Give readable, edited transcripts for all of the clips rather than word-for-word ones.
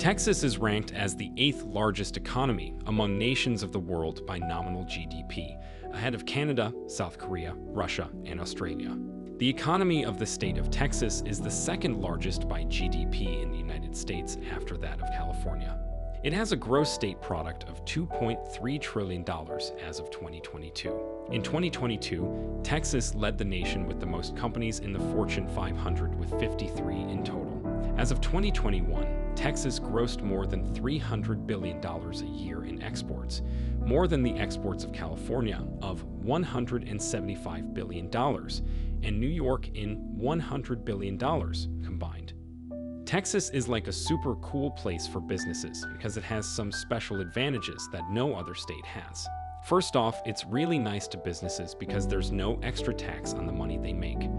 Texas is ranked as the 8th largest economy among nations of the world by nominal GDP, ahead of Canada, South Korea, Russia, and Australia. The economy of the state of Texas is the second largest by GDP in the United States after that of California. It has a gross state product of $2.3 trillion as of 2022. In 2022, Texas led the nation with the most companies in the Fortune 500 with 53 in total. As of 2021, Texas grossed more than $300 billion a year in exports, more than the exports of California of $175 billion, and New York in $100 billion combined. Texas is like a super cool place for businesses because it has some special advantages that no other state has. First off, it's really nice to businesses because there's no extra tax on the money they make.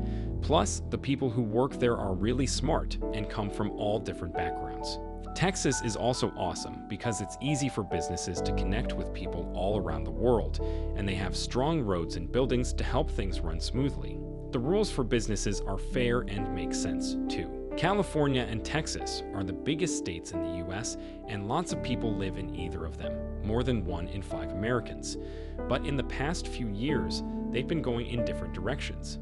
Plus, the people who work there are really smart and come from all different backgrounds. Texas is also awesome because it's easy for businesses to connect with people all around the world, and they have strong roads and buildings to help things run smoothly. The rules for businesses are fair and make sense, too. California and Texas are the biggest states in the US, and lots of people live in either of them, more than 1 in 5 Americans. But in the past few years, they've been going in different directions.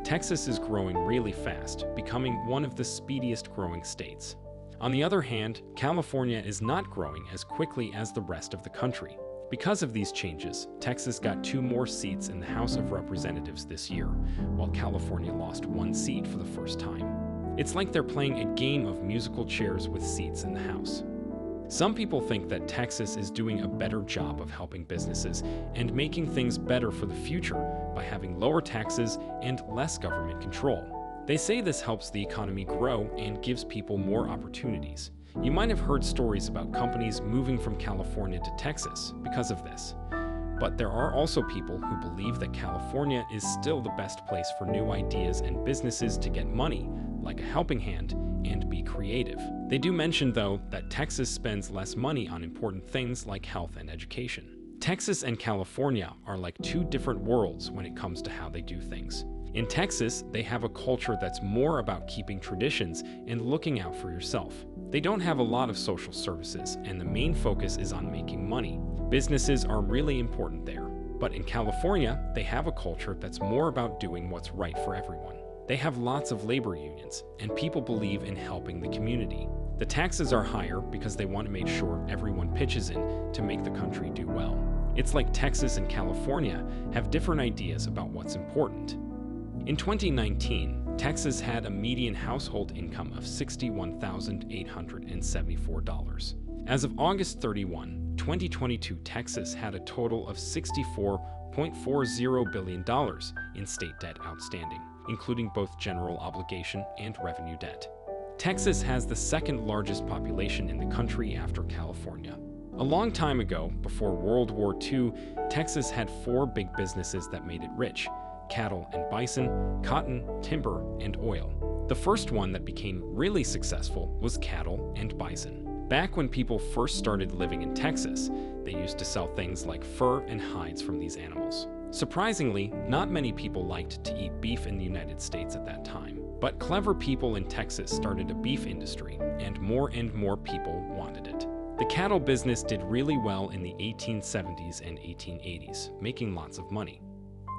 Texas is growing really fast, becoming one of the speediest growing states. On the other hand, California is not growing as quickly as the rest of the country. Because of these changes, Texas got 2 more seats in the House of Representatives this year, while California lost 1 seat for the first time. It's like they're playing a game of musical chairs with seats in the House. Some people think that Texas is doing a better job of helping businesses and making things better for the future by having lower taxes and less government control. They say this helps the economy grow and gives people more opportunities. You might have heard stories about companies moving from California to Texas because of this. But there are also people who believe that California is still the best place for new ideas and businesses to get money, like a helping hand, and be creative. They do mention, though, that Texas spends less money on important things like health and education. Texas and California are like 2 different worlds when it comes to how they do things. In Texas, they have a culture that's more about keeping traditions and looking out for yourself. They don't have a lot of social services, and the main focus is on making money. Businesses are really important there. But in California, they have a culture that's more about doing what's right for everyone. They have lots of labor unions, and people believe in helping the community. The taxes are higher because they want to make sure everyone pitches in to make the country do well. It's like Texas and California have different ideas about what's important. In 2019, Texas had a median household income of $61,874. As of August 31, 2022, Texas had a total of $64.40 billion in state debt outstanding, including both general obligation and revenue debt. Texas has the 2nd largest population in the country after California. A long time ago, before World War II, Texas had 4 big businesses that made it rich: cattle and bison, cotton, timber, and oil. The first one that became really successful was cattle and bison. Back when people first started living in Texas, they used to sell things like fur and hides from these animals. Surprisingly, not many people liked to eat beef in the United States at that time. But clever people in Texas started a beef industry, and more people wanted it. The cattle business did really well in the 1870s and 1880s, making lots of money.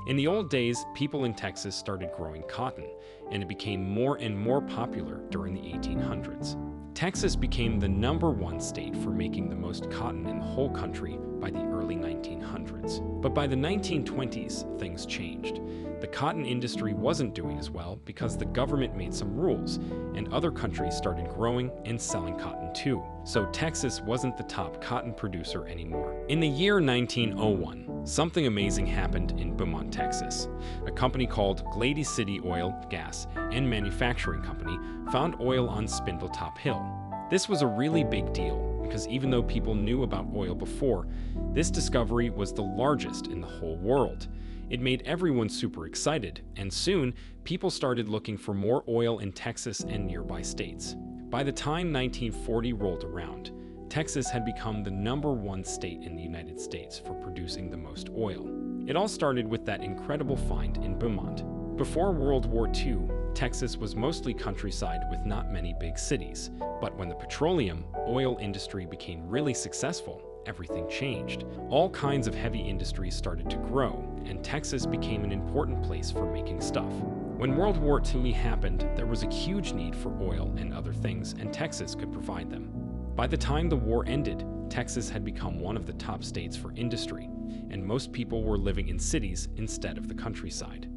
In the old days, people in Texas started growing cotton, and it became more and more popular during the 1800s. Texas became the #1 state for making the most cotton in the whole country by the early 1900s. But by the 1920s, things changed. The cotton industry wasn't doing as well because the government made some rules, and other countries started growing and selling cotton too. So Texas wasn't the top cotton producer anymore. In the year 1901, something amazing happened in Beaumont, Texas. A company called Glady City Oil, Gas, and Manufacturing Company found oil on Spindletop Hill. This was a really big deal because even though people knew about oil before, this discovery was the largest in the whole world. It made everyone super excited, and soon, people started looking for more oil in Texas and nearby states. By the time 1940 rolled around, Texas had become the #1 state in the United States for producing the most oil. It all started with that incredible find in Beaumont. Before World War II, Texas was mostly countryside with not many big cities. But when the petroleum, oil industry became really successful, everything changed. All kinds of heavy industries started to grow, and Texas became an important place for making stuff. When World War II happened, there was a huge need for oil and other things, and Texas could provide them. By the time the war ended, Texas had become one of the top states for industry, and most people were living in cities instead of the countryside.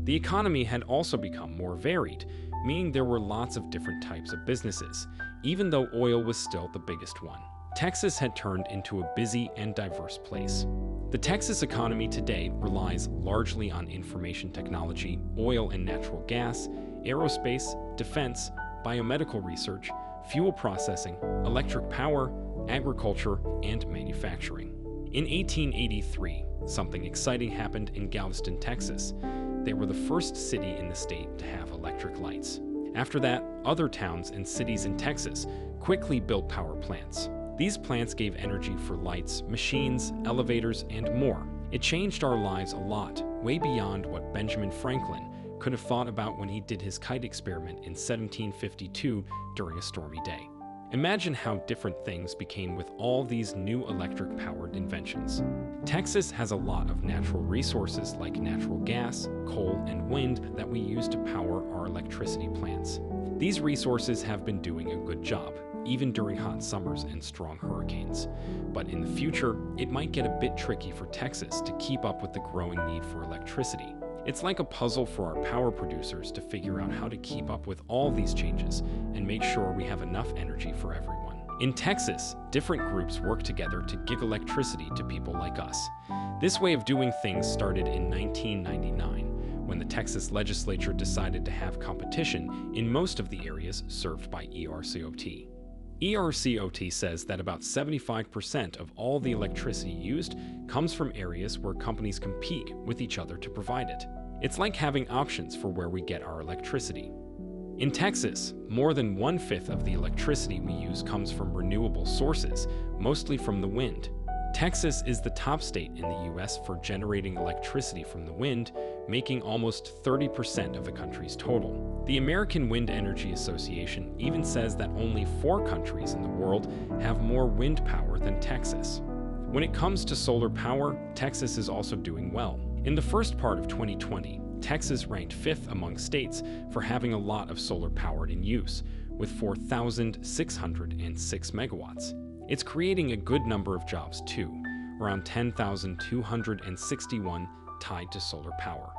The economy had also become more varied, meaning there were lots of different types of businesses, even though oil was still the biggest one. Texas had turned into a busy and diverse place. The Texas economy today relies largely on information technology, oil and natural gas, aerospace, defense, biomedical research, fuel processing, electric power, agriculture, and manufacturing. In 1883, something exciting happened in Galveston, Texas. They were the first city in the state to have electric lights. After that, other towns and cities in Texas quickly built power plants. These plants gave energy for lights, machines, elevators, and more. It changed our lives a lot, way beyond what Benjamin Franklin could have thought about when he did his kite experiment in 1752 during a stormy day. Imagine how different things became with all these new electric-powered inventions. Texas has a lot of natural resources like natural gas, coal, and wind that we use to power our electricity plants. These resources have been doing a good job, even during hot summers and strong hurricanes. But in the future, it might get a bit tricky for Texas to keep up with the growing need for electricity. It's like a puzzle for our power producers to figure out how to keep up with all these changes and make sure we have enough energy for everyone. In Texas, different groups work together to give electricity to people like us. This way of doing things started in 1999, when the Texas legislature decided to have competition in most of the areas served by ERCOT. ERCOT says that about 75% of all the electricity used comes from areas where companies compete with each other to provide it. It's like having options for where we get our electricity. In Texas, more than 1/5 of the electricity we use comes from renewable sources, mostly from the wind. Texas is the top state in the US for generating electricity from the wind, making almost 30% of the country's total. The American Wind Energy Association even says that only 4 countries in the world have more wind power than Texas. When it comes to solar power, Texas is also doing well. In the first part of 2020, Texas ranked 5th among states for having a lot of solar power in use, with 4,606 megawatts. It's creating a good number of jobs too, around 10,261 tied to solar power.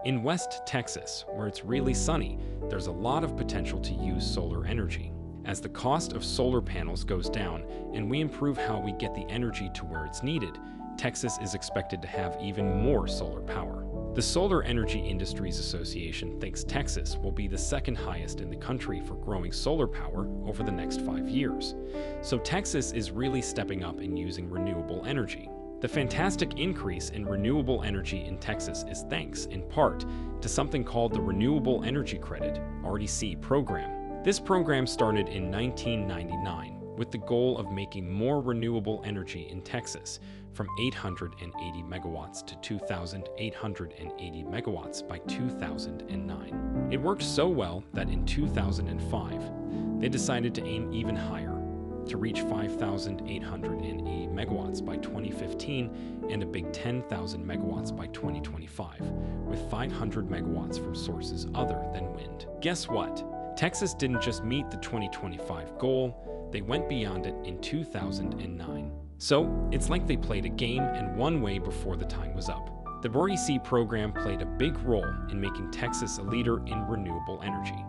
In West Texas, where it's really sunny, there's a lot of potential to use solar energy. As the cost of solar panels goes down and we improve how we get the energy to where it's needed, Texas is expected to have even more solar power. The Solar Energy Industries Association thinks Texas will be the second highest in the country for growing solar power over the next 5 years. So Texas is really stepping up in using renewable energy. The fantastic increase in renewable energy in Texas is thanks, in part, to something called the Renewable Energy Credit, REC program. This program started in 1999 with the goal of making more renewable energy in Texas, from 880 megawatts to 2,880 megawatts by 2009. It worked so well that in 2005, they decided to aim even higher, to reach 5,880 megawatts by 2015 and a big 10,000 megawatts by 2025, with 500 megawatts from sources other than wind. Guess what? Texas didn't just meet the 2025 goal, they went beyond it in 2009. So, it's like they played a game and won way before the time was up. The REC program played a big role in making Texas a leader in renewable energy.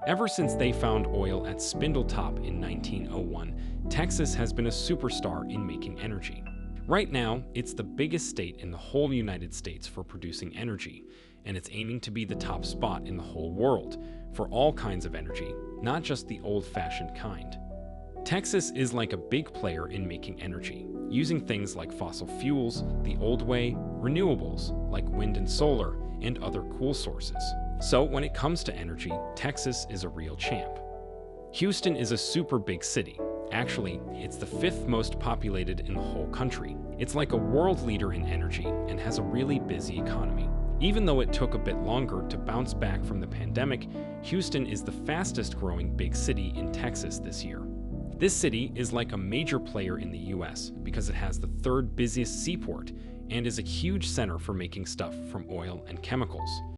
Ever since they found oil at Spindletop in 1901, Texas has been a superstar in making energy. Right now, it's the biggest state in the whole United States for producing energy, and it's aiming to be the top spot in the whole world for all kinds of energy, not just the old-fashioned kind. Texas is like a big player in making energy, using things like fossil fuels, the old way, renewables like wind and solar, and other cool sources. So when it comes to energy, Texas is a real champ. Houston is a super big city. Actually, it's the 5th most populated in the whole country. It's like a world leader in energy and has a really busy economy. Even though it took a bit longer to bounce back from the pandemic, Houston is the fastest growing big city in Texas this year. This city is like a major player in the US because it has the third busiest seaport and is a huge center for making stuff from oil and chemicals.